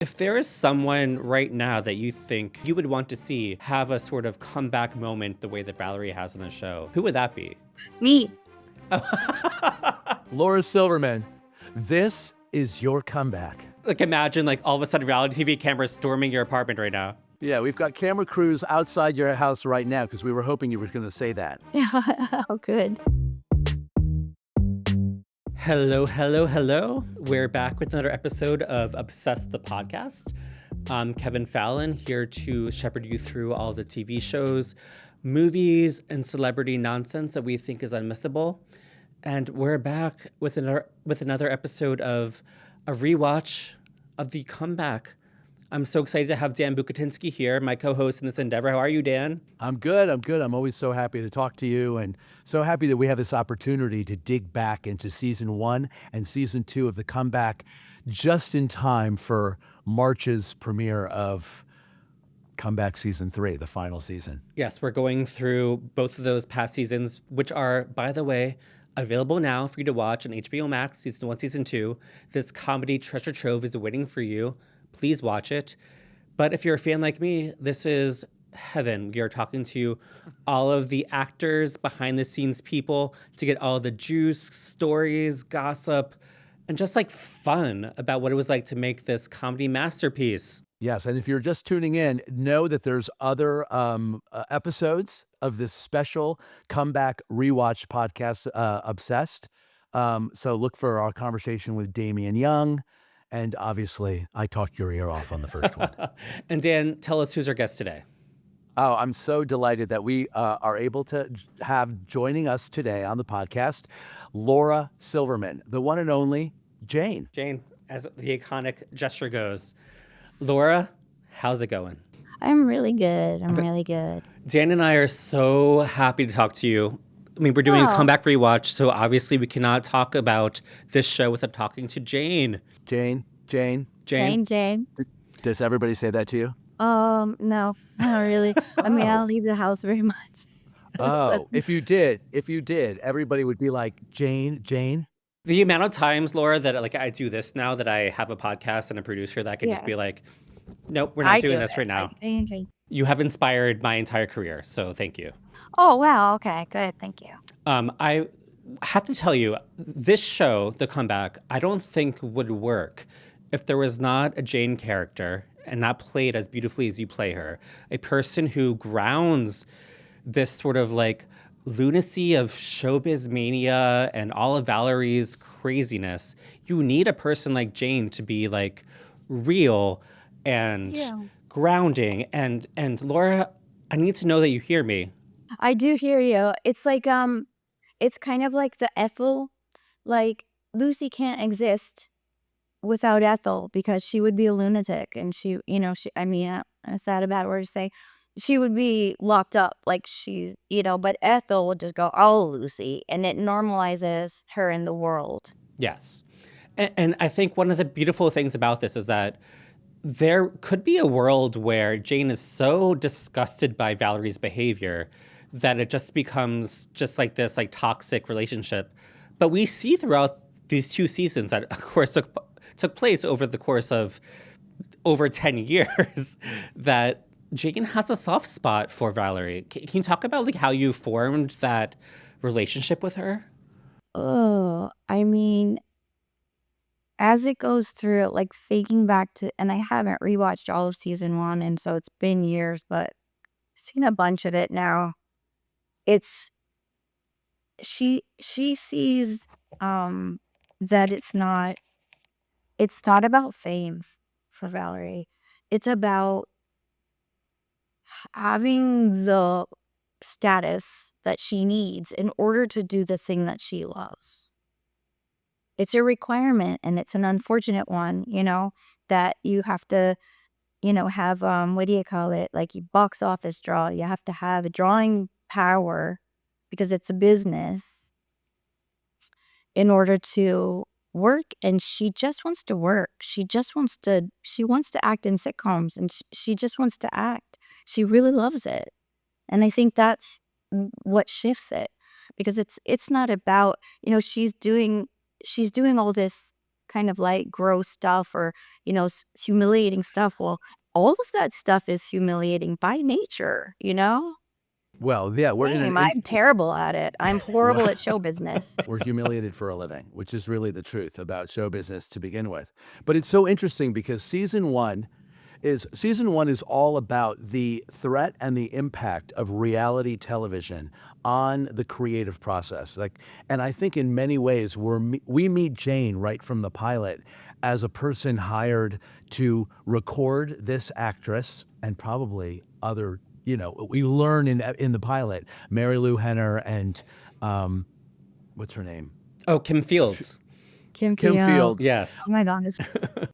If there is someone right now that you think you would want to see have a sort of comeback moment the way that Valerie has on the show, who would that be? Me. Laura Silverman, this is your comeback. Like imagine like all of a sudden reality TV cameras storming your apartment right now. Yeah, we've got camera crews outside your house right now because we were hoping you were going to say that. Yeah, oh, good. Hello, hello, hello. We're back with another episode of Obsessed the Podcast. I'm Kevin Fallon, here to shepherd you through all the TV shows, movies, and celebrity nonsense that we think is unmissable. And we're back with another episode of a rewatch of the comeback. I'm so excited to have Dan Bucatinsky here, my co-host in this endeavor. How are you, Dan? I'm good. I'm always so happy to talk to you and so happy that we have this opportunity to dig back into season 1 and season 2 of the comeback just in time for March's premiere of Comeback Season 3, the final season. Yes, we're going through both of those past seasons, which are, by the way, available now for you to watch on HBO Max, Season 1, Season 2. This comedy treasure trove is waiting for you. Please watch it. But if you're a fan like me, this is heaven. We are talking to all of the actors, behind the scenes people to get all the juice, stories, gossip, and just like fun about what it was like to make this comedy masterpiece. Yes, and if you're just tuning in, know that there's other episodes of this special comeback rewatch podcast, Obsessed. So look for our conversation with Damian Young. And obviously, I talked your ear off on the first one. And Dan, tell us who's our guest today. Oh, I'm so delighted that we are able to have joining us today on the podcast, Laura Silverman, the one and only Jane. Jane, as the iconic gesture goes. Laura, how's it going? I'm really good. I'm really good. Dan and I are so happy to talk to you. I mean, we're doing a comeback rewatch, so obviously we cannot talk about this show without talking to Jane. Jane. Jane. Does everybody say that to you? No, not really. I mean, I don't leave the house very much. Oh, if you did, everybody would be like, Jane. The amount of times, Laura, that like I do this now that I have a podcast and a producer that I can just be like, nope, we're not doing this right now. Jane. You have inspired my entire career, so thank you. Oh, wow. Okay, good. Thank you. I have to tell you, this show, The Comeback, I don't think would work if there was not a Jane character and not played as beautifully as you play her. A person who grounds this sort of like lunacy of showbiz mania and all of Valerie's craziness. You need a person like Jane to be like real and grounding. And Laura, I need to know that you hear me. I do hear you. It's like, it's kind of like the Ethel. Like, Lucy can't exist without Ethel because she would be a lunatic. And it's not a bad word to say. She would be locked up like she's, but Ethel would just go, oh, Lucy. And it normalizes her in the world. Yes. And I think one of the beautiful things about this is that there could be a world where Jane is so disgusted by Valerie's behavior that it just becomes just like this like toxic relationship. But we see throughout these 2 seasons that, of course, took place over the course of over 10 years that Jane has a soft spot for Valerie. Can you talk about like how you formed that relationship with her? Oh, I mean, as it goes through it, like thinking back to, and I haven't rewatched all of season 1, and so it's been years, but I've seen a bunch of it now. It's she sees that it's not about fame for Valerie. It's about having the status that she needs in order to do the thing that she loves. It's a requirement, and it's an unfortunate one, that you have to, have, what do you call it? Like you box office draw. You have to have a drawing power because it's a business in order to work. And she just wants to work. She wants to act in sitcoms, and she just wants to act. She really loves it. And I think that's what shifts it, because it's not about, she's doing all this kind of like gross stuff or, humiliating stuff. Well, all of that stuff is humiliating by nature, Well, yeah, we're in an I'm terrible at it. I'm horrible at show business. we're humiliated for a living, which is really the truth about show business to begin with. But it's so interesting because season one is all about the threat and the impact of reality television on the creative process. And I think in many ways we meet Jane right from the pilot as a person hired to record this actress and probably other. We learn in the pilot, Mary Lou Henner and what's her name? Oh, Kim Fields. Kim Fields. Yes. Oh my God.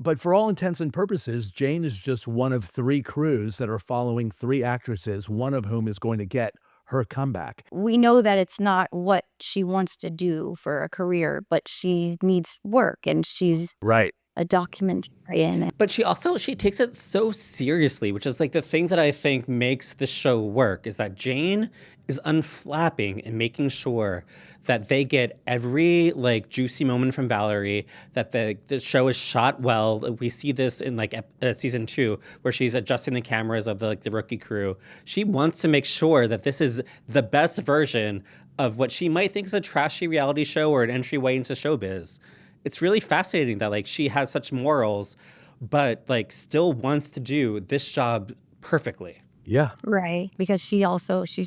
But for all intents and purposes, Jane is just one of 3 crews that are following 3 actresses, one of whom is going to get her comeback. We know that it's not what she wants to do for a career, but she needs work and she's Right. a documentarian. But she takes it so seriously, which is like the thing that I think makes the show work is that Jane is unflapping and making sure that they get every like juicy moment from Valerie, that the show is shot well. We see this in like season 2 where she's adjusting the cameras of the rookie crew. She wants to make sure that this is the best version of what she might think is a trashy reality show or an entryway into showbiz. It's really fascinating that like she has such morals, but like still wants to do this job perfectly. Yeah. Right. Because she's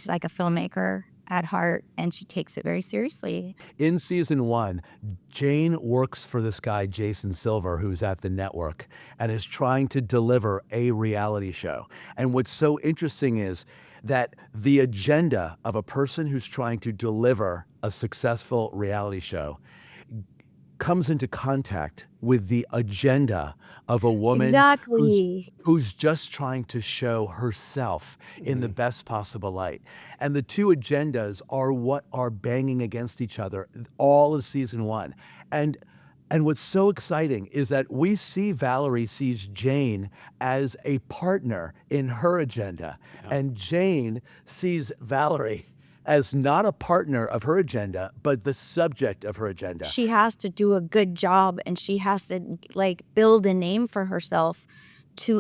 like a filmmaker at heart and she takes it very seriously. In season 1, Jane works for this guy, Jason Silver, who's at the network and is trying to deliver a reality show. And what's so interesting is that the agenda of a person who's trying to deliver a successful reality show comes into contact with the agenda of a woman Exactly. who's just trying to show herself in the best possible light. And the 2 agendas are what are banging against each other all of season 1. And what's so exciting is that we see Valerie sees Jane as a partner in her agenda. Yeah. And Jane sees Valerie as not a partner of her agenda, but the subject of her agenda. She has to do a good job and she has to like build a name for herself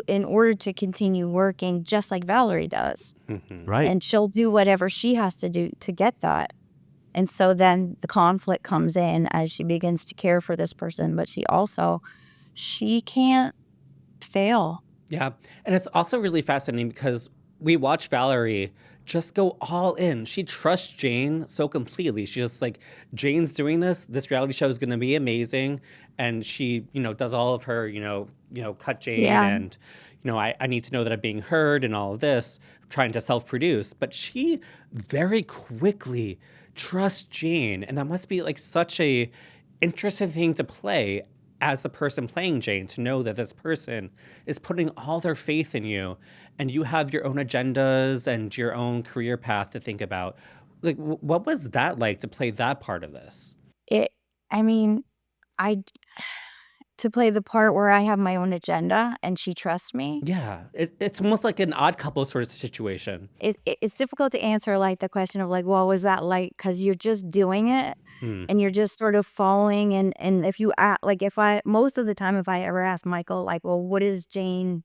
in order to continue working just like Valerie does. Mm-hmm. Right. And she'll do whatever she has to do to get that. And so then the conflict comes in as she begins to care for this person, but she can't fail. Yeah. And it's also really fascinating because we watch Valerie just go all in. She trusts Jane so completely. She's just like, Jane's doing this. This reality show is going to be amazing. And she, does all of her, cut Jane and, I need to know that I'm being heard and all of this, trying to self-produce. But she very quickly trusts Jane. And that must be like such a interesting thing to play as the person playing Jane, to know that this person is putting all their faith in you and you have your own agendas and your own career path to think about. Like, what was that like to play that part of this? To play the part where I have my own agenda and she trusts me. Yeah, it's almost like an Odd Couple sort of situation. It's difficult to answer like the question of like, what was that like? Because you're just doing it and you're just sort of following. And if you most of the time, if I ever ask Michael, like, well, what is Jane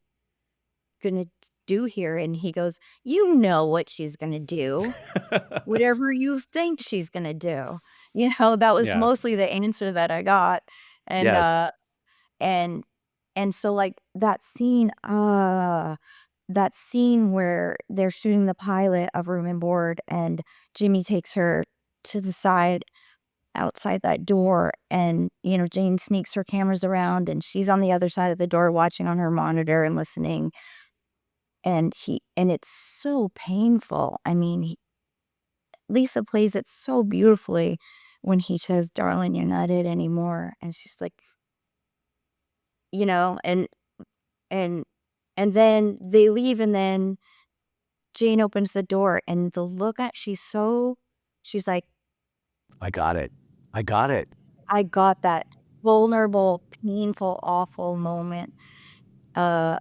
gonna do here? And he goes, you know what she's gonna do, whatever you think she's gonna do. That was mostly the answer that I got. And Yes. And so like that scene where they're shooting the pilot of Room and Board and Jimmy takes her to the side outside that door and Jane sneaks her cameras around and she's on the other side of the door watching on her monitor and listening, and it's so painful. Lisa plays it so beautifully when he says, darling, you're not it anymore, and she's like, and then they leave and then Jane opens the door and she's like, I got it. I got that vulnerable, painful, awful moment. But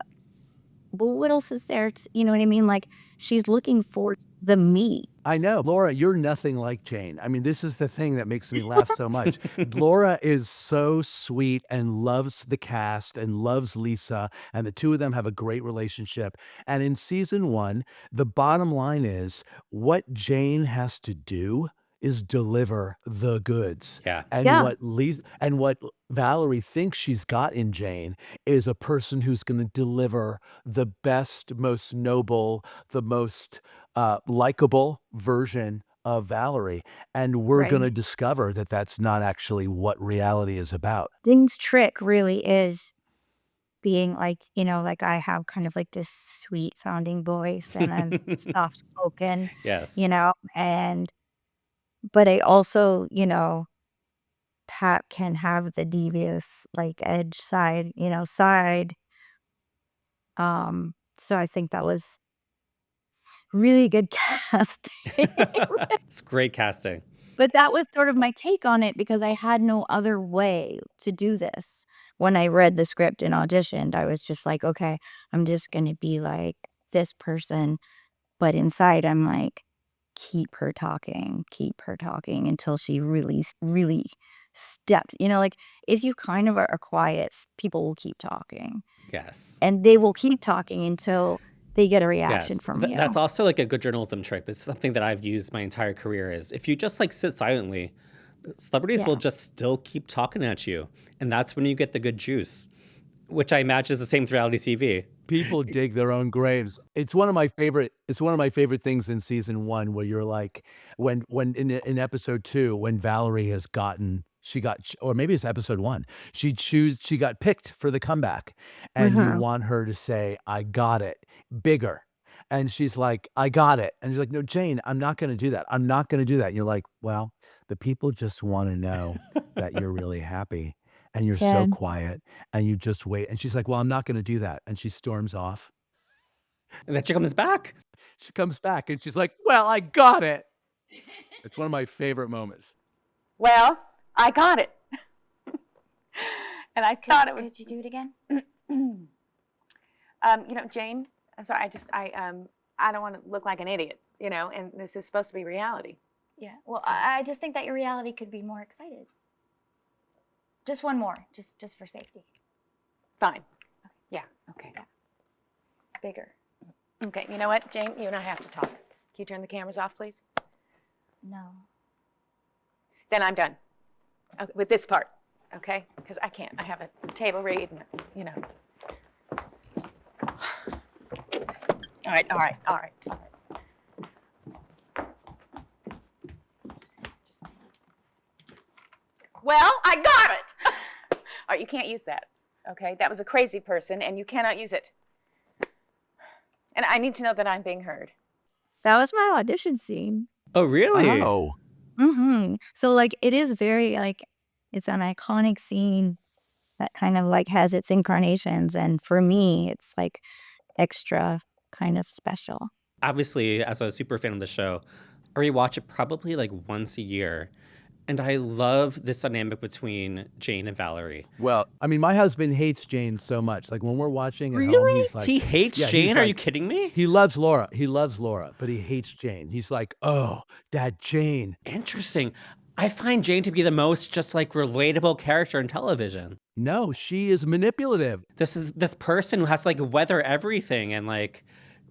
what else is there? You know what I mean? Like she's looking for the me. I know. Laura, you're nothing like Jane. I mean, this is the thing that makes me laugh so much. Laura is so sweet and loves the cast and loves Lisa, and the two of them have a great relationship. And in season one, the bottom line is what Jane has to do is deliver the goods. Yeah. And Yeah, what Valerie thinks she's got in Jane is a person who's going to deliver the best, most noble, the most likable version of Valerie, and we're right. gonna discover that that's not actually what reality is about. Ding's trick really is being like, like I have kind of like this sweet sounding voice and I'm soft spoken, Yes. and but I also, Pat can have the devious like edge side. So I think that was really good casting. It's great casting. But that was sort of my take on it because I had no other way to do this. When I read the script and auditioned, I was just like, "Okay, I'm just gonna be like this person," but inside, I'm like, keep her talking until she really steps." Like, if you kind of are quiet, people will keep talking, Yes. and they will keep talking until they get a reaction Yes. from That's you. also like a good journalism trick. That's something that I've used my entire career is if you just like sit silently, celebrities will Yeah. just still keep talking at you. And that's when you get the good juice, which I imagine is the same with reality TV. People dig their own graves. It's one of my favorite things in season 1 where you're like when in episode 2 when Valerie has gotten she got ch or maybe it's episode 1, she got picked for the comeback, and you Mhm. want her to say, "I got it," bigger, and she's like, "I got it," and she's like, "No, Jane, I'm not gonna do that. I'm not gonna do that." And you're like, "Well, the people just wanna know that you're really happy, and you're so Good. quiet, and you just wait." And she's like, "Well, I'm not gonna do that." And she storms off. And then she comes back. She comes back and she's like, "Well, I got it." It's one of my favorite moments. Well, I got it. And I thought it would. Could you do it again? Jane, I'm sorry, I don't want to look like an idiot, and this is supposed to be reality. Yeah. Well, I just think that your reality could be more excited. Just one more, just for safety. Fine. Yeah, okay. Yeah. Bigger. Okay, you know what, Jane? You and I have to talk. Can you turn the cameras off, please? No. Then I'm done. Okay, with this part, okay? Because I can't. I have a table read, and. All right. Just- Well, I got it. All right, you can't use that, okay? That was a crazy person, and you cannot use it. And I need to know that I'm being heard. That was my audition scene. Oh, really? Oh. So, like, it is very, like, it's an iconic scene that kind of, like, has its incarnations, and for me, it's, like, extra kind of special. Obviously, as a super fan of the show, I rewatch it probably like once a year. And I love this dynamic between Jane and Valerie. Well, I mean, my husband hates Jane so much. Like, when we're watching at home, Really? he's like He hates yeah, he's Jane? Are you like kidding me? he loves Laura, but he hates Jane. He's like, "Oh, that Jane." Interesting. I find Jane to be the most just like relatable character in television. No, she is manipulative. This is this person who has to like weather everything and like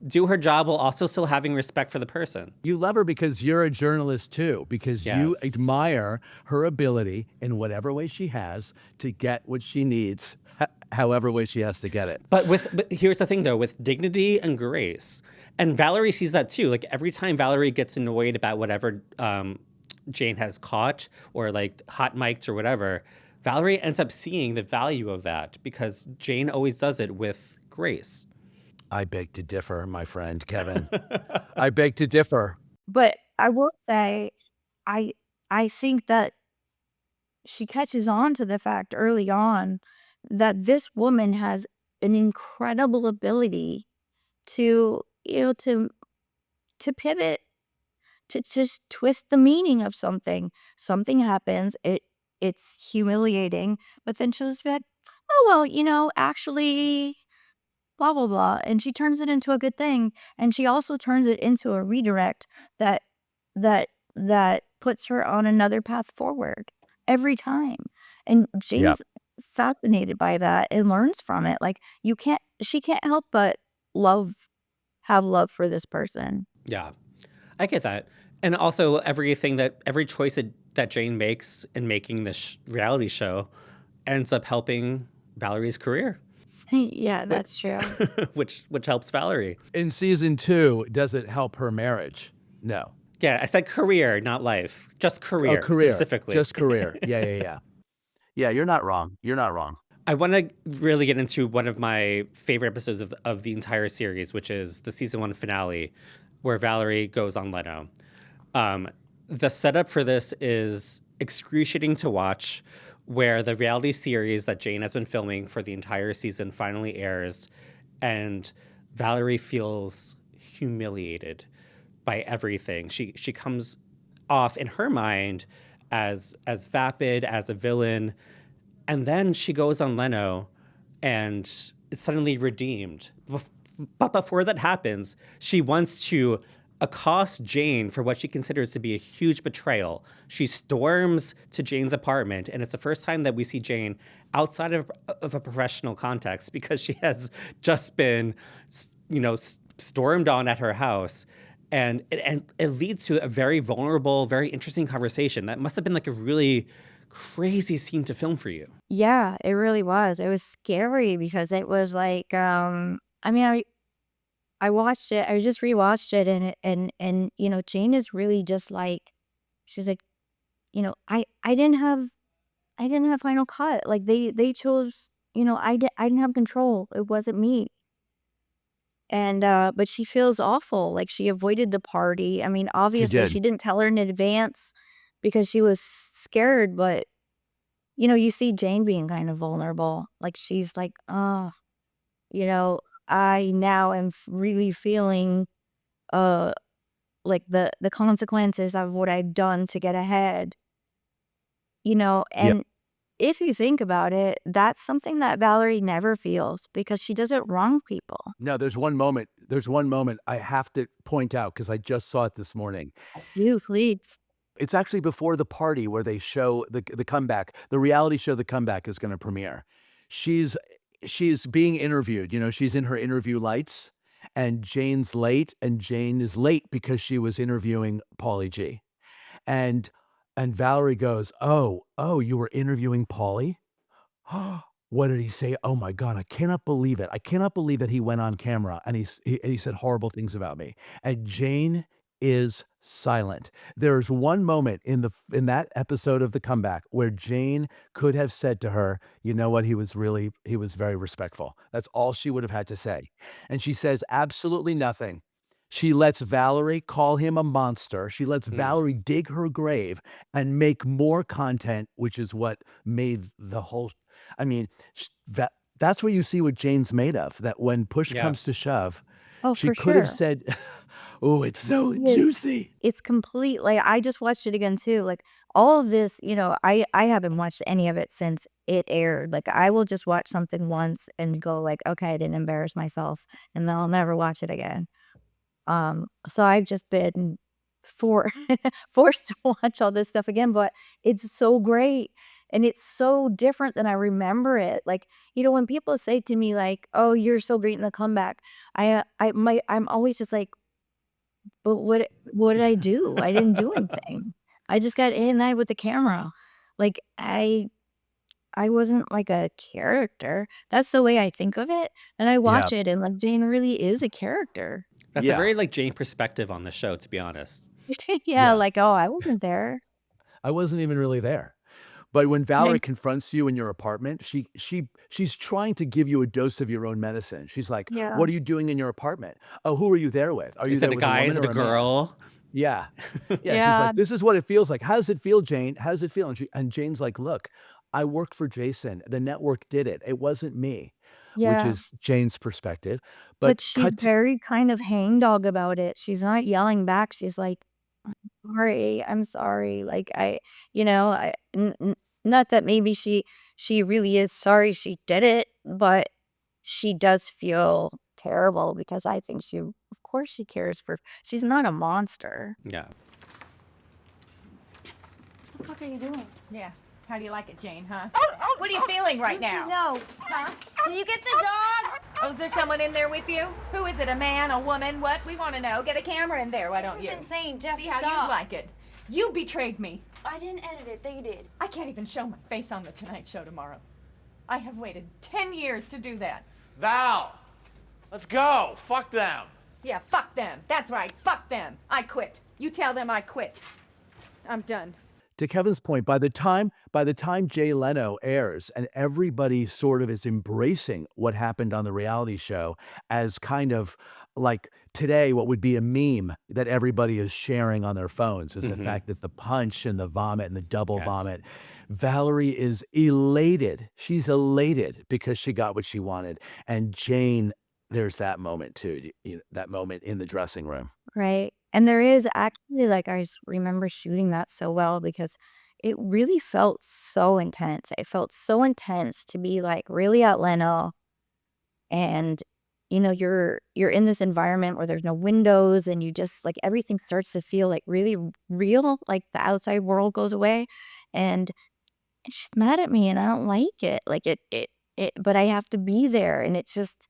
do her job while also still having respect for the person. You love her because you're a journalist too, because you Yes. admire her ability in whatever way she has to get what she needs, however way she has to get it. But here's the thing though, with dignity and grace. And Valerie sees that too. Like every time Valerie gets annoyed about whatever Jane has caught or like hot mic'd or whatever, Valerie ends up seeing the value of that because Jane always does it with grace. I beg to differ, my friend Kevin. I beg to differ. But I will say, I I think that she catches on to the fact early on that this woman has an incredible ability to, to pivot, to just twist the meaning of something. Something happens, it's humiliating, but then she'll just be like, "Oh, well, actually, blah, blah, blah." And she turns it into a good thing. And she also turns it into a redirect that that puts her on another path forward every time. And Yeah. Jane's fascinated by that and learns from it. Like she can't help but have love for this person. Yeah, I get that. And also every choice that Jane makes in making this reality show ends up helping Valerie's career, Yeah, that's true. which helps Valerie. In season 2, does it help her marriage? No. Yeah, I said career, not life. Just career, Career. specifically. Just career. Yeah. Yeah, you're not wrong. You're not wrong. I want to really get into one of my favorite episodes of the entire series, which is the season 1 finale, where Valerie goes on Leno. The setup for this is excruciating to watch, where the reality series that Jane has been filming for the entire season finally airs, and Valerie feels humiliated by everything. She comes off in her mind as vapid, as a villain, and then she goes on Leno and is suddenly redeemed. But before that happens, she wants to accost Jane for what she considers to be a huge betrayal. She storms to Jane's apartment, and it's the first time that we see Jane outside of a professional context, because she has just been, stormed on at her house. And it leads to a very vulnerable, very interesting conversation. That must have been like a really crazy scene to film for you. Yeah, it really was. It was scary because it was like, I mean, I watched it. I just rewatched it, and Jane is really just like, she's like, I didn't have final cut. Like they chose, I didn't have control. It wasn't me. And but she feels awful. Like she avoided the party. I mean, She obviously did. she didn't tell her in advance because she was scared, but you see Jane being kind of vulnerable. Like she's like, oh, I now am really feeling uh like the consequences of what I've done to get ahead. Yep. And if you think about it, that's something that Valerie never feels because she doesn't wrong people. No, there's one moment I have to point out because I just saw it this morning. Do please. It's actually before the party where they show the comeback. The reality show The Comeback is gonna premiere. She's she's being interviewed, she's in her interview lights, and Jane's late, and Jane is late because she was interviewing Pauly G. And Valerie goes, "Oh, you were interviewing Pauly? What did he say? Oh my god, I cannot believe it. I cannot believe that he went on camera and he said horrible things about me." And Jane is silent. There's one moment in that episode of The Comeback where Jane could have said to her, "You know what? He was very respectful." That's all she would have had to say. And she says absolutely nothing. She lets Valerie call him a monster. She lets Valerie dig her grave and make more content, which is what made the whole I mean, that's what you see what Jane's made of, that when push Yeah. comes to shove, Oh, she for could have sure. said, "Oh, it's so Yeah. juicy." It's complete. Like I just watched it again too. Like all of this, I haven't watched any of it since it aired. Like I will just watch something once and go like, okay, I didn't embarrass myself, and then I'll never watch it again. So I've just been for forced to watch all this stuff again, but it's so great and it's so different than I remember it. Like, when people say to me like, "Oh, you're so great in The Comeback," I'm always just like, "But what did I do? I didn't do anything. I just got in and out with the camera." Like I wasn't like a character. That's the way I think of it, and I Yeah. watch it and like Jane really is a character. That's a Yeah. very Jane perspective on the show, to be honest. Yeah, Yeah. like, "Oh, I wasn't there." I wasn't even really there. But when Valerie Like confronts you in your apartment, she's trying to give you a dose of your own medicine. She's like, yeah. "What are you doing in your apartment? Oh, who are you there with? Are you Is it there a with a guy? Is woman it or a a man?" girl? Yeah. Yeah, she's Yeah, like, "This is what it feels like. How does it feel, Jane? How does it feel?" And Jane's like, "Look, I worked for Jason. The network did it. It wasn't me," which yeah, is Jane's perspective. But but she's cut to very kind of hangdog about it. She's not yelling back. She's like, "Sorry, I'm sorry." Like, I n n not that maybe she really is sorry she did it, but she does feel terrible because I think of course she cares for she's not a monster. Yeah. the fuck are you doing? Yeah. How do you like it, Jane, huh? What are you feeling right now? No. Huh? Can you get the dog? Oh, is there someone in there with you? Who is it, a man, a woman? What? We want to know. Get a camera in there, why don't This you? is insane, Jeff. See how stop. you like it. You betrayed me. I didn't edit it. They did. I can't even show my face on the Tonight Show tomorrow. I have waited 10 years to do that. Val, let's go. Fuck them. Yeah, fuck them. That's right, fuck them. I quit. You tell them I quit. I'm done. To Kevin's point, by the time Jay Leno airs and everybody sort of is embracing what happened on the reality show as kind of like today, what would be a meme that everybody is sharing on their phones is the fact that the punch and the vomit and the double vomit. Valerie is elated. She's elated because she got what she wanted. And Jane, there's that moment too, that moment in the dressing room. Right. And there is actually, like, remember shooting that so well because it really felt so intense. It felt so intense to be like really at Leno and you're in this environment where there's no windows and you just like everything starts to feel like really real, like the outside world goes away and she's mad at me and I don't like it. Like it but I have to be there and it's just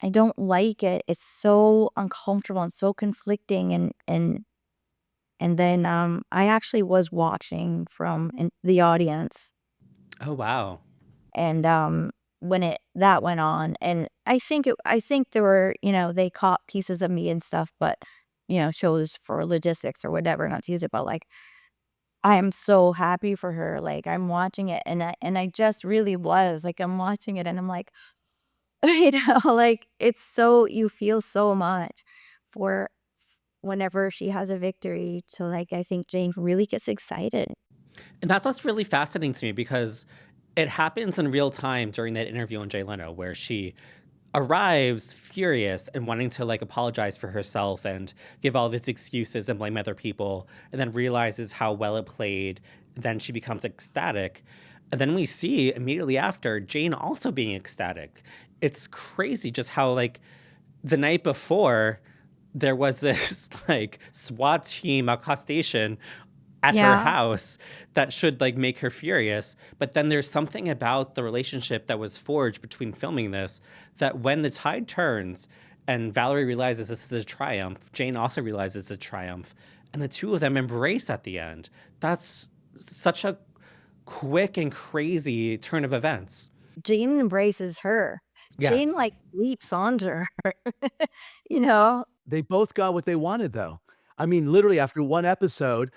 I don't like it. It's so uncomfortable and so conflicting and then I actually was watching from the audience Oh, wow. and when that went on and I think there were, they caught pieces of me and stuff, but shows for logistics or whatever, not to use it, but like I am so happy for her. Like I'm watching it and I just really was like I'm watching it and I'm like like it's so you feel so much for whenever she has a victory. So like I think Jane really gets excited. And that's what's really fascinating to me because it happens in real time during that interview on Jay Leno where she arrives furious and wanting to like apologize for herself and give all these excuses and blame other people and then realizes how well it played. Then she becomes ecstatic. And then we see immediately after Jane also being ecstatic. It's crazy just how like the night before there was this like SWAT team accostation at her house that should like make her furious. But then there's something about the relationship that was forged between filming this that when the tide turns and Valerie realizes this is a triumph, Jane also realizes it's a triumph, and the two of them embrace at the end. That's such a quick and crazy turn of events. Jane embraces her. Yes. Jane like leaps onto her. you know? They both got what they wanted, though. I mean, literally after one episode,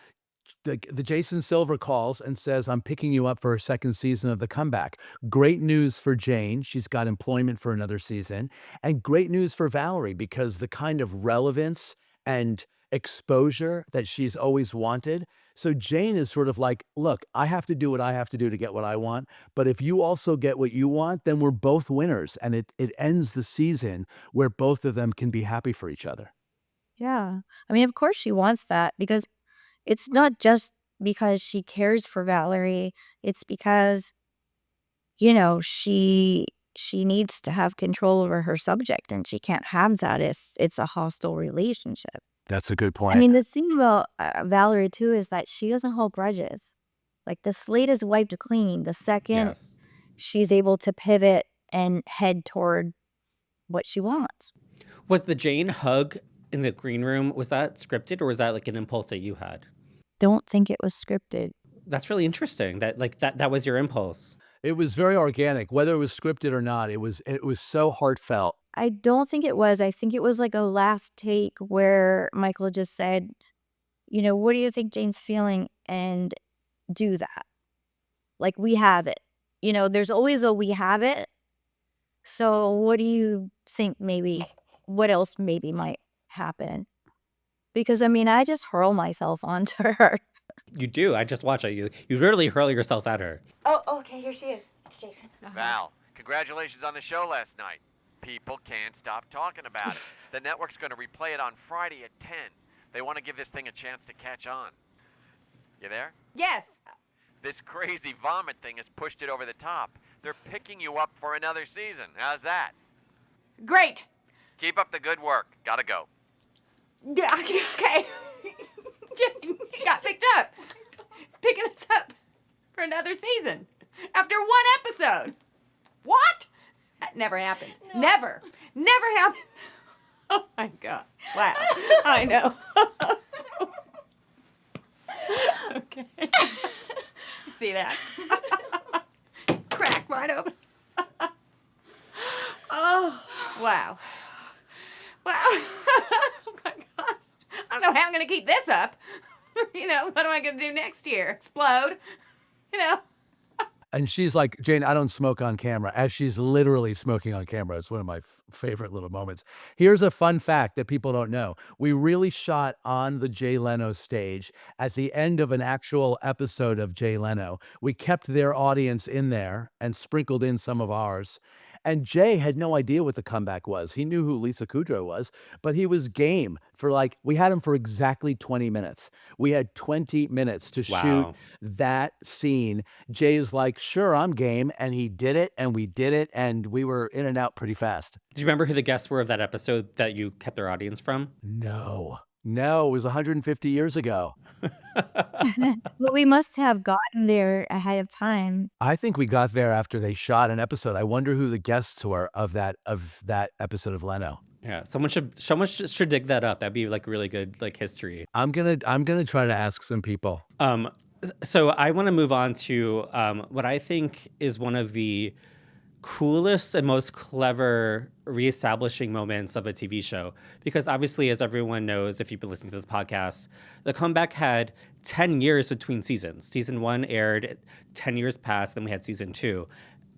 the Jason Silver calls and says, I'm picking you up for a second season of The Comeback. Great news for Jane. She's got employment for another season. And great news for Valerie because the kind of relevance and exposure that she's always wanted. So Jane is sort of like, look, I have to do what I have to do to get what I want. But if you also get what you want, then we're both winners. And it ends the season where both of them can be happy for each other. Yeah. I mean, of course she wants that because it's not just because she cares for Valerie. It's because, she needs to have control over her subject and she can't have that if it's a hostile relationship. That's a good point. I mean, the thing about Valerie, too, is that she doesn't hold grudges. Like, the slate is wiped clean the second she's able to pivot and head toward what she wants. Was the Jane hug in the green room, was that scripted or was that like an impulse that you had? Don't think it was scripted. That's really interesting that like that was your impulse. It was very organic, whether it was scripted or not. It was so heartfelt. I don't think it was. I think it was like a last take where Michael just said, what do you think Jane's feeling? And do that. Like, we have it. There's always a we have it. So what do you think what else maybe might happen? Because, I just hurl myself onto her. You do. I just watch it. You literally hurl yourself at her. Oh, okay. Here she is. It's Jason. Val, congratulations on the show last night. People can't stop talking about it. The network's going to replay it on Friday at 10. They want to give this thing a chance to catch on. You there? Yes. This crazy vomit thing has pushed it over the top. They're picking you up for another season. How's that? Great. Keep up the good work. Gotta go. Yeah, okay. Jane got picked up. picking us up for another season after one episode. What? That never happened. No. Never happened. Oh my God. Wow. I know. Okay. You see that? Crack right open. Oh, wow. Wow. Oh my God. I don't know how I'm going to keep this up. You know, what am I going to do next year? Explode? You know? And she's like, Jane, I don't smoke on camera, as she's literally smoking on camera. It's one of my favorite little moments. Here's a fun fact that people don't know. We really shot on the Jay Leno stage at the end of an actual episode of Jay Leno. We kept their audience in there and sprinkled in some of ours. And Jay had no idea what the comeback was. He knew who Lisa Kudrow was, but he was game for we had him for exactly 20 minutes. We had 20 minutes to shoot Wow. that scene. Jay's like, sure, I'm game. And he did it, and we did it, and we were in and out pretty fast. Do you remember who the guests were of that episode that you kept their audience from? No, it was 150 years ago. But we must have gotten there ahead of time. I think we got there after they shot an episode. I wonder who the guests were of that episode of Leno. Yeah, someone should dig that up. That'd be like really good history. I'm gonna try to ask some people. So I want to move on to what I think is one of the coolest and most clever reestablishing moments of a TV show. Because obviously, as everyone knows, if you've been listening to this podcast, The Comeback had 10 years between seasons. Season 1 aired, 10 years passed, then we had season 2.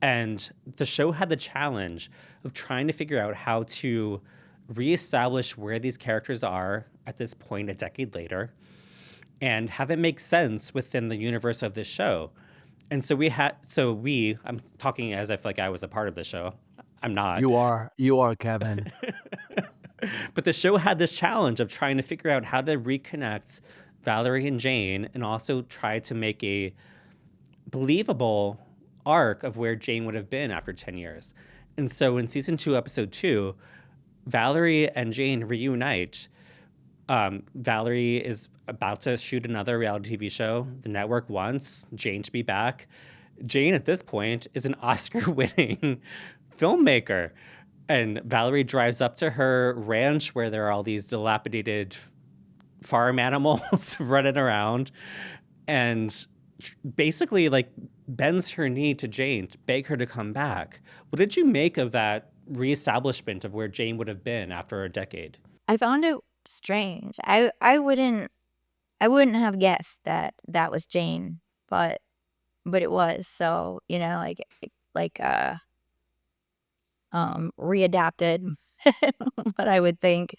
And the show had the challenge of trying to figure out how to reestablish where these characters are at this point a decade later and have it make sense within the universe of this show. And so I'm talking as if I was a part of the show. I'm not. You are, Kevin. But the show had this challenge of trying to figure out how to reconnect Valerie and Jane and also try to make a believable arc of where Jane would have been after 10 years. And so in season 2, episode 2, Valerie and Jane reunite. Valerie is about to shoot another reality TV show. The network wants Jane to be back. Jane, at this point, is an Oscar-winning filmmaker. And Valerie drives up to her ranch where there are all these dilapidated farm animals running around and basically bends her knee to Jane to beg her to come back. What did you make of that reestablishment of where Jane would have been after a decade? I found it strange. I wouldn't have guessed that was Jane, but it was. So, readapted, what I would think.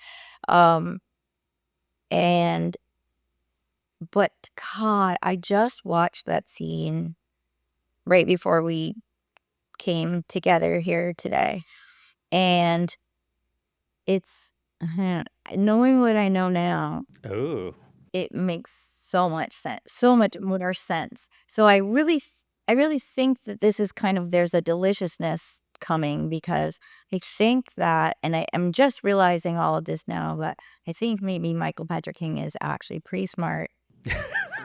But God, I just watched that scene right before we came together here today. And it's knowing what I know now, Oh. it makes so much sense, so much more sense. So I really think that this is there's a deliciousness coming, because I think that, and I'm just realizing all of this now, but I think maybe Michael Patrick King is actually pretty smart.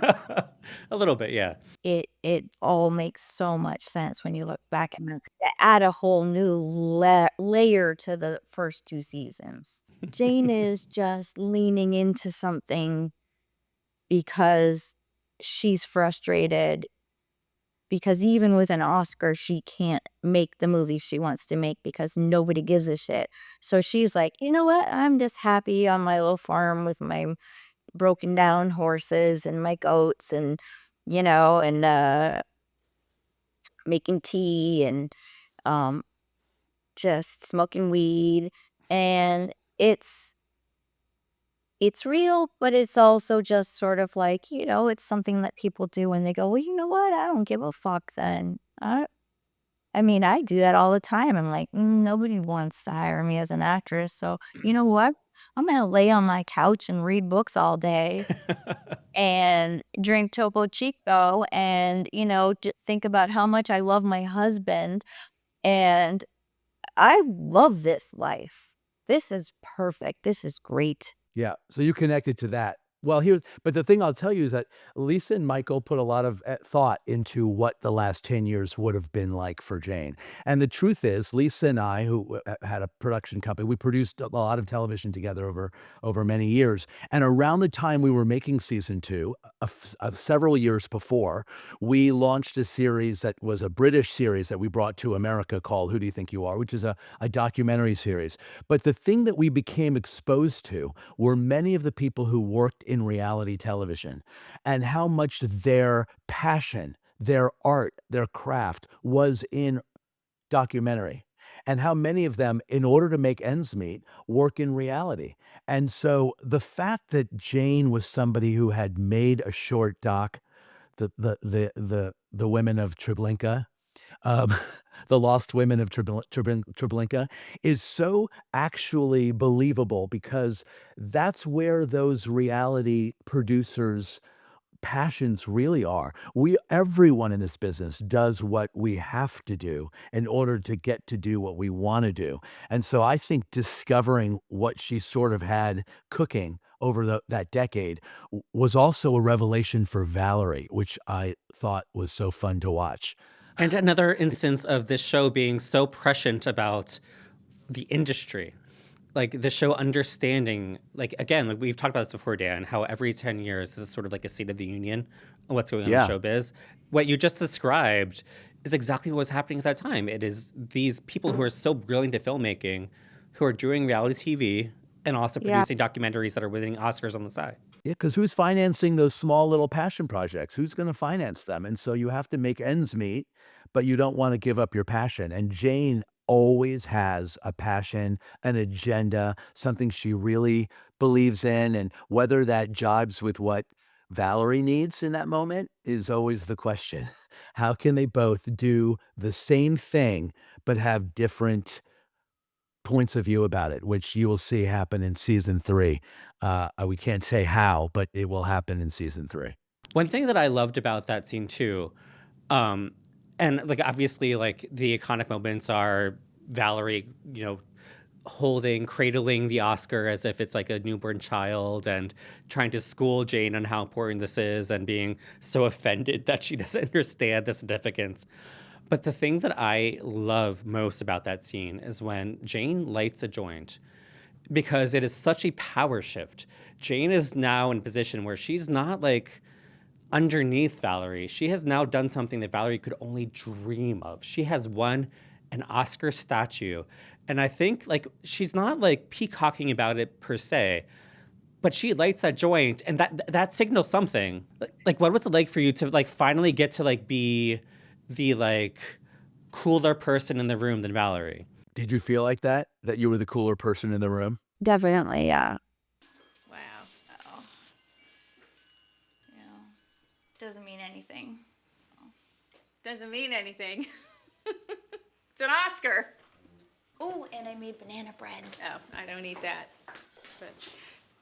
A little bit, yeah. It all makes so much sense when you look back and add a whole new layer to the first 2 seasons. Jane is just leaning into something because she's frustrated, because even with an Oscar, she can't make the movie she wants to make because nobody gives a shit. So she's like, you know what? I'm just happy on my little farm with my broken down horses and my goats and, making tea and just smoking weed. And it's real, but it's also just sort of it's something that people do when they go, well, you know what? I don't give a fuck then. I do that all the time. I'm like, nobody wants to hire me as an actress. So you know what? I'm going to lay on my couch and read books all day and drink Topo Chico and, just think about how much I love my husband. And I love this life. This is perfect. This is great. Yeah. So you connected to that Well, but the thing I'll tell you is that Lisa and Michael put a lot of thought into what the last 10 years would have been like for Jane. And the truth is, Lisa and I, who had a production company, we produced a lot of television together over many years. And around the time we were making season 2, several years before, we launched a series that was a British series that we brought to America called Who Do You Think You Are, which is a documentary series. But the thing that we became exposed to were many of the people who worked in reality television and how much their passion, their art, their craft was in documentary, and how many of them, in order to make ends meet, work in reality. And so the fact that Jane was somebody who had made a short doc, the women of Treblinka, um, the lost women of Treblinka, is so actually believable because that's where those reality producers' passions really are. Everyone in this business does what we have to do in order to get to do what we want to do. And so I think discovering what she sort of had cooking over that decade was also a revelation for Valerie, which I thought was so fun to watch. And another instance of this show being so prescient about the industry. Like the show understanding, like again, like we've talked about this before, Dan, how every 10 years this is sort of like a state of the union of what's going on in Yeah. showbiz. What you just described is exactly what was happening at that time. It is these people who are so brilliant at filmmaking who are doing reality TV and also Yeah. producing documentaries that are winning Oscars on the side. Yeah, because who's financing those small little passion projects? Who's going to finance them? And so you have to make ends meet, but you don't want to give up your passion. And Jane always has a passion, an agenda, something she really believes in. And whether that jibes with what Valerie needs in that moment is always the question. How can they both do the same thing, but have different points of view about it, which you will see happen in season 3. We can't say how, but it will happen in season 3. One thing that I loved about that scene too, um, and like obviously like the iconic moments are Valerie, cradling the Oscar as if it's like a newborn child and trying to school Jane on how important this is and being so offended that she doesn't understand the significance. But the thing that I love most about that scene is when Jane lights a joint because it is such a power shift. Jane is now in a position where she's not like underneath Valerie. She has now done something that Valerie could only dream of. She has won an Oscar statue. And I think like she's not like peacocking about it per se, but she lights that joint and that signals something. Like what was it like for you to like finally get to like be the like cooler person in the room than Valerie? Did you feel like that you were the cooler person in the room? Definitely, yeah. Wow. Oh. Yeah. Doesn't mean anything. Doesn't mean anything. It's an Oscar. Oh, and I made banana bread. Oh, I don't eat that. But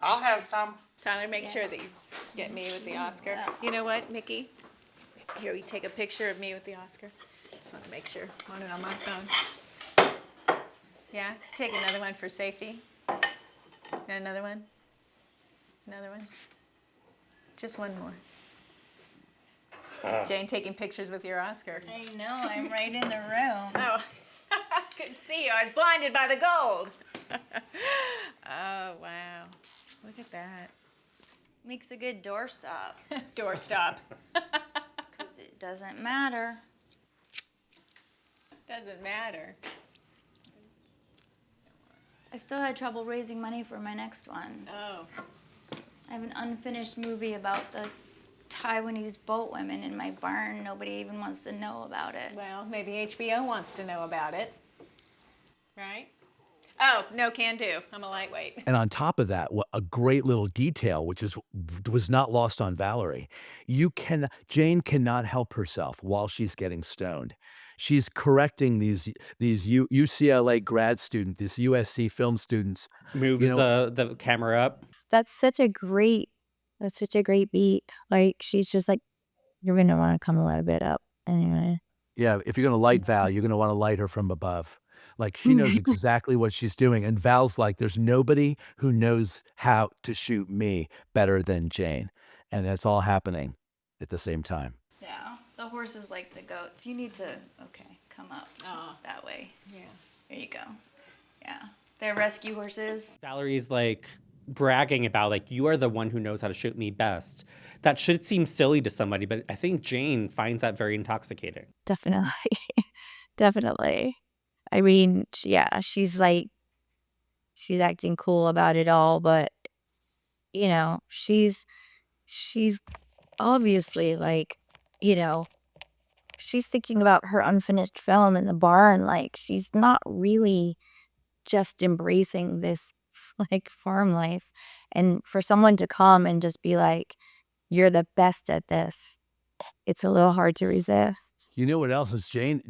I'll have some. Tyler, make sure that you get me with the Oscar. You know what, Mickey? Here, we take a picture of me with the Oscar. Just want to make sure. I want it on my phone. Yeah, take another one for safety. Another one. Another one. Just one more. Jane taking pictures with your Oscar. I know, I'm right in the room. Oh, I couldn't see you. I was blinded by the gold. Oh, wow. Look at that. Makes a good doorstop, Doorstop. because it doesn't matter. Doesn't matter. I still had trouble raising money for my next one. Oh. I have an unfinished movie about the Taiwanese boat women in my barn. Nobody even wants to know about it. Well, maybe HBO wants to know about it. Right? Oh, no can do. I'm a lightweight. And on top of that, a great little detail, which was not lost on Valerie. Jane cannot help herself while she's getting stoned. She's correcting these UCLA grad students, these USC film students. Moves the camera up. That's such a great beat. Like she's just like, you're gonna want to come a little bit up anyway. Yeah, if you're going to light Val, you're going to want to light her from above. Like, she knows exactly what she's doing. And Val's like, there's nobody who knows how to shoot me better than Jane. And that's all happening at the same time. Yeah, the horse is like the goats. You need to, okay, come up that way. Yeah. There you go. Yeah. They're rescue horses. Valerie's like bragging about like, you are the one who knows how to shoot me best. That should seem silly to somebody, but I think Jane finds that very intoxicating. Definitely. Definitely. I mean, yeah, she's acting cool about it all, but you know, she's obviously like, you know, she's thinking about her unfinished film in the barn. Like, she's not really just embracing this like farm life. And for someone to come and just be like, you're the best at this, it's a little hard to resist. You know what else is Jane?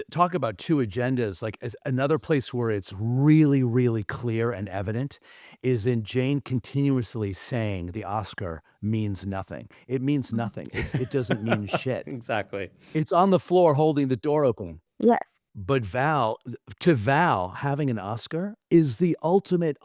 Talk about two agendas. Like, as another place where it's really, really clear and evident is in Jane continuously saying the Oscar means nothing. It means nothing. It doesn't mean shit. Exactly. It's on the floor holding the door open. Yes. But to Val, having an Oscar is the ultimate.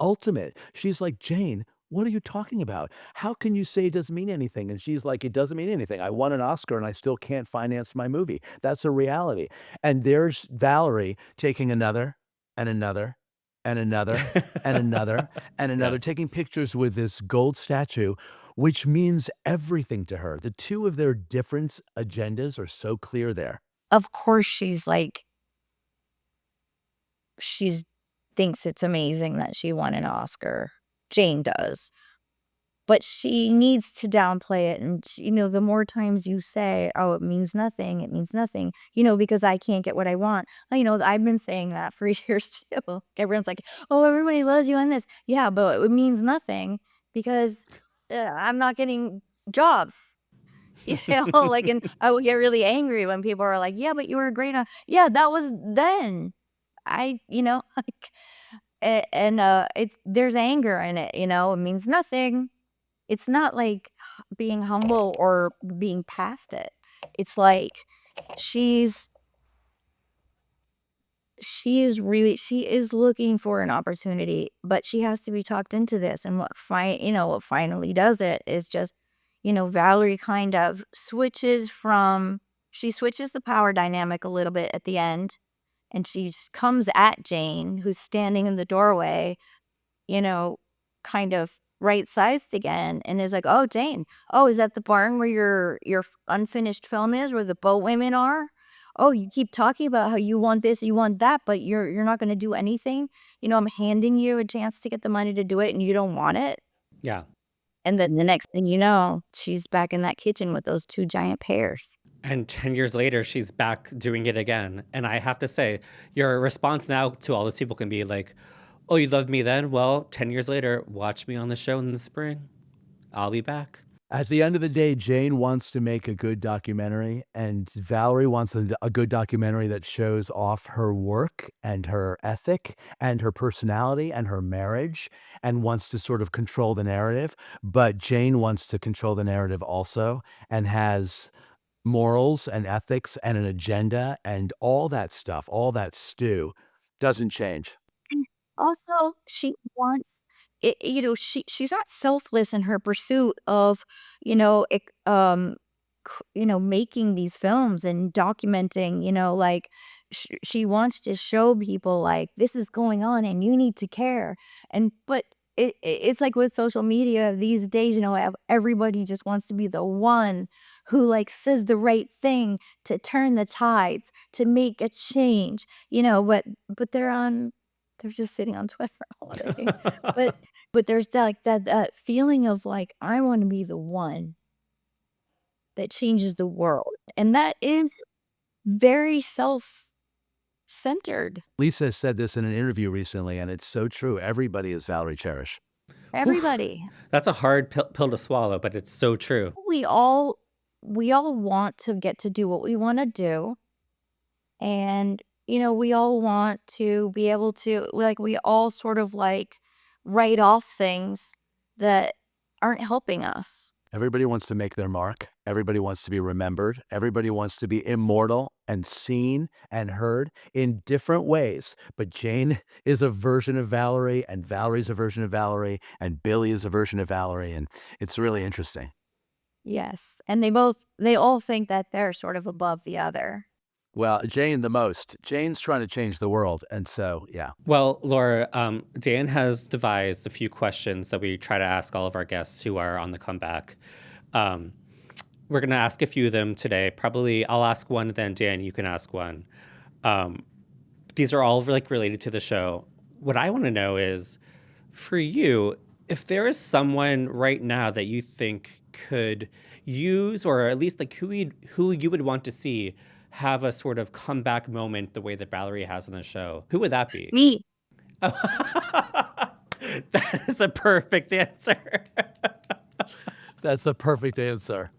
She's like, Jane, what are you talking about? How can you say it doesn't mean anything? And she's like, it doesn't mean anything. I won an Oscar and I still can't finance my movie. That's a reality. And there's Valerie taking another and another and another and another and another, Yes. taking pictures with this gold statue, which means everything to her. The two of their different agendas are so clear there. Of course, she thinks it's amazing that she won an Oscar. Jane does. But she needs to downplay it. And, the more times you say, oh, it means nothing, because I can't get what I want. I've been saying that for years too. Everyone's like, oh, everybody loves you on this. Yeah, but it means nothing because I'm not getting jobs. And I would get really angry when people are like, yeah, but you were great on. Yeah, that was then. There's anger in it, it means nothing. It's not like being humble or being past it. It's like she is looking for an opportunity, but she has to be talked into this. And what finally does it is just, Valerie kind of switches the power dynamic a little bit at the end. And she just comes at Jane, who's standing in the doorway, kind of right-sized again, and is like, oh, Jane, oh, is that the barn where your unfinished film is, where the boat women are? Oh, you keep talking about how you want this, you want that, but you're not going to do anything. I'm handing you a chance to get the money to do it, and you don't want it. Yeah. And then the next thing you know, she's back in that kitchen with those two giant pears. And 10 years later, she's back doing it again. And I have to say, your response now to all those people can be like, oh, you loved me then? Well, 10 years later, watch me on the show in the spring. I'll be back. At the end of the day, Jane wants to make a good documentary, and Valerie wants a good documentary that shows off her work and her ethic and her personality and her marriage, and wants to sort of control the narrative. But Jane wants to control the narrative also, and has morals and ethics and an agenda and all that stuff, all that stew doesn't change. Also, she wants it, she's not selfless in her pursuit of, making these films and documenting, like she wants to show people like this is going on and you need to care. But it's like with social media these days, everybody just wants to be the one who like says the right thing to turn the tides, to make a change, but they're just sitting on Twitter all day. But there's that feeling of like, I want to be the one that changes the world. And that is very self-centered. Lisa said this in an interview recently, and it's so true. Everybody is Valerie Cherish. Everybody. That's a hard pill to swallow, but it's so true. We all want to get to do what we want to do. And, we all want to be able to, like, we all sort of like write off things that aren't helping us. Everybody wants to make their mark. Everybody wants to be remembered. Everybody wants to be immortal and seen and heard in different ways. But Jane is a version of Valerie, and Valerie's a version of Valerie, and Billy is a version of Valerie. And it's really interesting. Yes. And they all think that they're sort of above the other. Well, Jane the most. Jane's trying to change the world. And so, yeah. Well, Laura, Dan has devised a few questions that we try to ask all of our guests who are on the comeback. We're going to ask a few of them today. Probably I'll ask one, then Dan, you can ask one. These are all related to the show. What I want to know is, for you, if there is someone right now that you think could use, or at least who you would want to see have a sort of comeback moment the way that Valerie has on the show, who would that be? Me. That is a perfect answer. That's a perfect answer.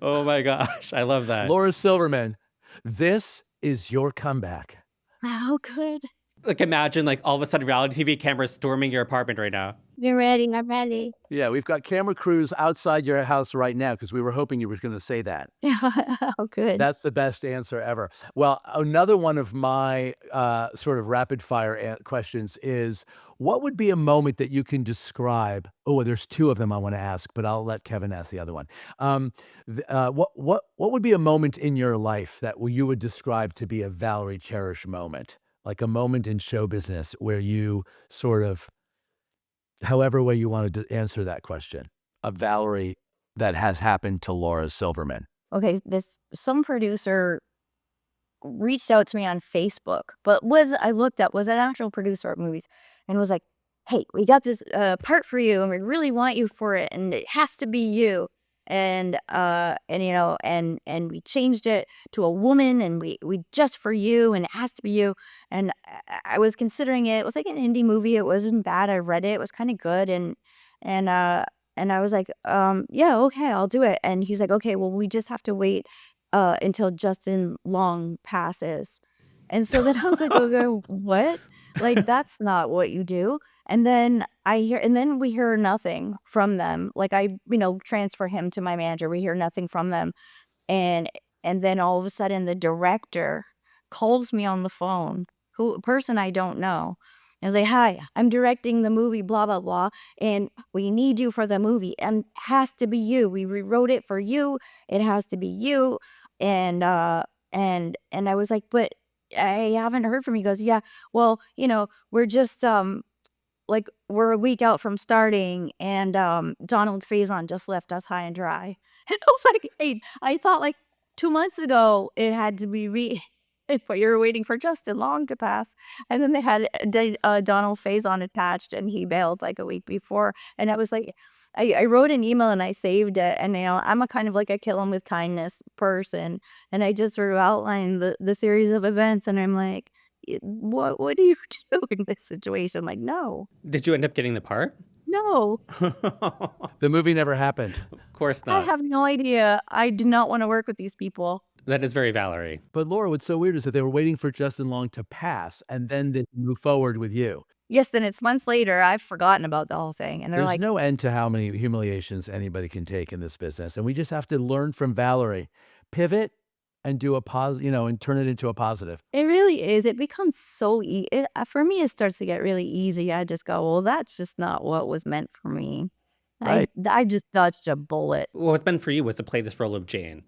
Oh my gosh, I love that. Laura Silverman, this is your comeback. How good. Imagine all of a sudden reality TV cameras storming your apartment right now. You're ready. I'm ready. Yeah, we've got camera crews outside your house right now because we were hoping you were going to say that. Yeah. How good. That's the best answer ever. Well, another one of my sort of rapid fire questions is, what would be a moment that you can describe? Oh, there's two of them I want to ask, but I'll let Kevin ask the other one. What would be a moment in your life that you would describe to be a Valerie Cherish moment? Like a moment in show business where you sort of, however way you wanted to answer that question, a Valerie that has happened to Laura Silverman. Okay, some producer reached out to me on Facebook, but I looked up, was an actual producer of movies, and was like, hey, we got this part for you, and we really want you for it, and it has to be you. And we changed it to a woman, and we just for you, and it has to be you. And I was considering it. It was like an indie movie. It wasn't bad. I read it. It was kind of good. And I was like, yeah, okay, I'll do it. And he's like, okay, well, we just have to wait until Justin Long passes. And so then I was like, okay, what? That's not what you do. And then we hear nothing from them. I transfer him to my manager. We hear nothing from them. And then all of a sudden the director calls me on the phone, a person I don't know. And I was like, hi, I'm directing the movie, blah, blah, blah. And we need you for the movie. And it has to be you. We rewrote it for you. It has to be you. And I was like, but I haven't heard from you. He goes, yeah, well, we're just we're a week out from starting, and Donald Faison just left us high and dry. And I was like, hey, I thought 2 months ago it had to be but you were waiting for Justin Long to pass. And then they had Donald Faison attached, and he bailed a week before. And I was like, I wrote an email and I saved it. And I'm a kind of a kill him with kindness person. And I just sort of outlined the series of events, and I'm like, what do you do in this situation? No. Did you end up getting the part? No. The movie never happened. Of course not. I have no idea. I did not want to work with these people. That is very Valerie. But Laura, what's so weird is that they were waiting for Justin Long to pass, and then they move forward with you. Yes, then it's months later. I've forgotten about the whole thing. And they're There's no end to how many humiliations anybody can take in this business. And we just have to learn from Valerie. Pivot and do a positive, and turn it into a positive. It really is. It becomes so easy. For me, it starts to get really easy. I just go, well, that's just not what was meant for me. Right. I just dodged a bullet. What's meant for you was to play this role of Jane,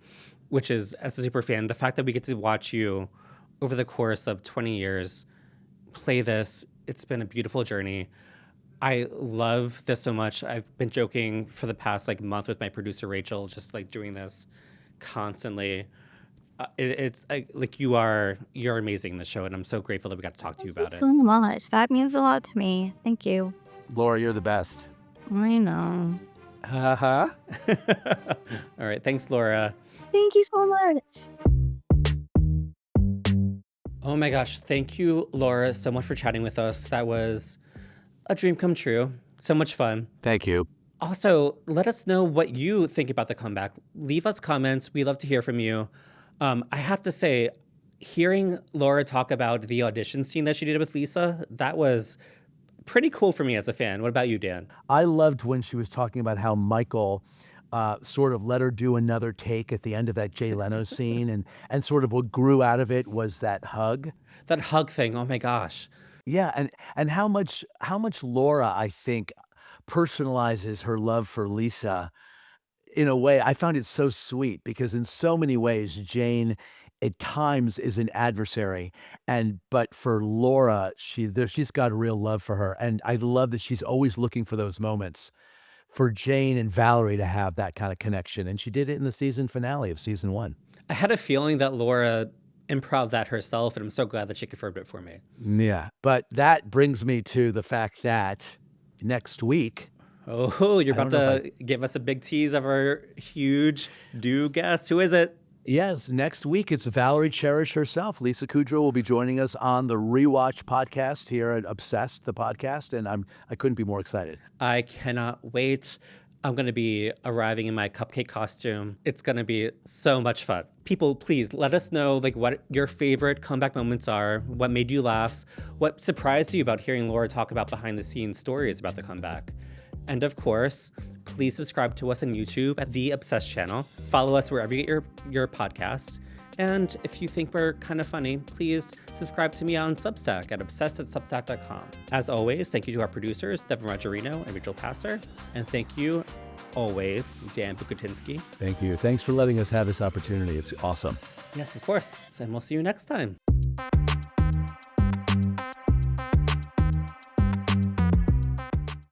which is, as a super fan, the fact that we get to watch you over the course of 20 years play this. It's been a beautiful journey. I love this so much. I've been joking for the past month with my producer Rachel, just doing this constantly. You're amazing in the show, and I'm so grateful that we got to talk to you about it. So much. That means a lot to me. Thank you. Laura, you're the best. I know. Uh-huh. All right. Thanks, Laura. Thank you so much. Oh my gosh. Thank you, Laura, so much for chatting with us. That was a dream come true. So much fun. Thank you. Also, let us know what you think about the comeback. Leave us comments. We love to hear from you. I have to say, hearing Laura talk about the audition scene that she did with Lisa, that was pretty cool for me as a fan. What about you, Dan? I loved when she was talking about how Michael sort of let her do another take at the end of that Jay Leno scene, and sort of what grew out of it was that hug. That hug thing, oh my gosh. Yeah, and how much Laura, I think, personalizes her love for Lisa in a way. I found it so sweet because in so many ways Jane at times is an adversary, but for Laura, she's got a real love for her, and I love that she's always looking for those moments for Jane and Valerie to have that kind of connection, and she did it in the season finale of season 1. I had a feeling that Laura improv that herself, and I'm so glad that she confirmed it for me. Yeah, but that brings me to the fact that next week. Oh, you're I about don't know to give us a big tease of our huge new guest. Who is it? Yes, next week it's Valerie Cherish herself. Lisa Kudrow will be joining us on the Rewatch podcast here at Obsessed, the podcast, and I couldn't be more excited. I cannot wait. I'm going to be arriving in my cupcake costume. It's going to be so much fun. People, please let us know what your favorite comeback moments are, what made you laugh, what surprised you about hearing Laura talk about behind the scenes stories about the comeback. And of course, please subscribe to us on YouTube at The Obsessed channel. Follow us wherever you get your podcasts. And if you think we're kind of funny, please subscribe to me on Substack at obsessed@substack.com. As always, thank you to our producers, Devin Roggerino and Rachel Passer. And thank you, always, Dan Bucatinsky. Thank you. Thanks for letting us have this opportunity. It's awesome. Yes, of course. And we'll see you next time.